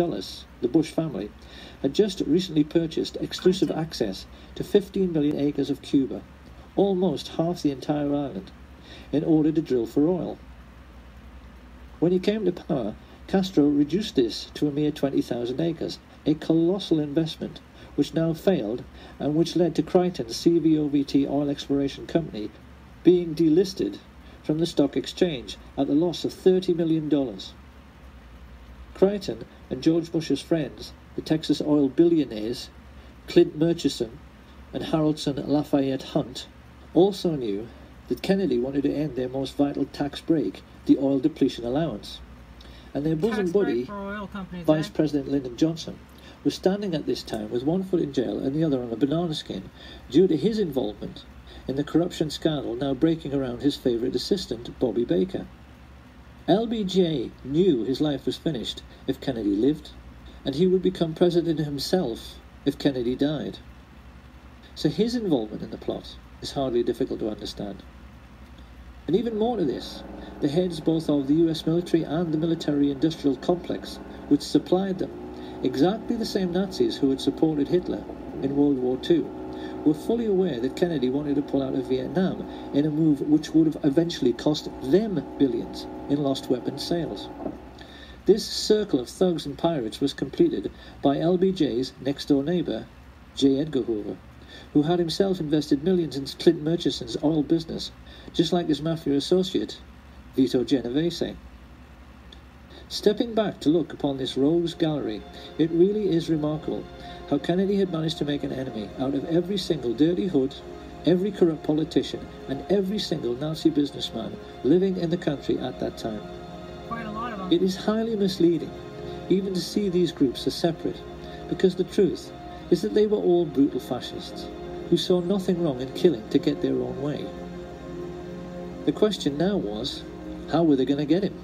Dulles, the Bush family, had just recently purchased exclusive access to 15 million acres of Cuba, almost half the entire island, in order to drill for oil. When he came to power, Castro reduced this to a mere 20,000 acres, a colossal investment which now failed and which led to Crichton's CVOVT oil exploration company being delisted from the stock exchange at the loss of $30 million. Crichton and George Bush's friends, the Texas oil billionaires Clint Murchison and Haroldson Lafayette Hunt, also knew that Kennedy wanted to end their most vital tax break, the oil depletion allowance, and their bosom buddy, Vice President Lyndon Johnson, was standing at this time with one foot in jail and the other on a banana skin due to his involvement in the corruption scandal now breaking around his favourite assistant, Bobby Baker. LBJ knew his life was finished if Kennedy lived, and he would become president himself if Kennedy died. So his involvement in the plot is hardly difficult to understand. And even more to this, the heads both of the US military and the military-industrial complex which supplied them, exactly the same Nazis who had supported Hitler in World War II, were fully aware that Kennedy wanted to pull out of Vietnam in a move which would have eventually cost them billions in lost weapons sales. This circle of thugs and pirates was completed by LBJ's next-door neighbour, J. Edgar Hoover, who had himself invested millions in Clint Murchison's oil business, just like his mafia associate, Vito Genovese. Stepping back to look upon this rogues gallery, it really is remarkable how Kennedy had managed to make an enemy out of every single dirty hood, every corrupt politician, and every single Nazi businessman living in the country at that time. Quite a lot of them. It is highly misleading even to see these groups as separate, because the truth is that they were all brutal fascists who saw nothing wrong in killing to get their own way. The question now was, how were they going to get him?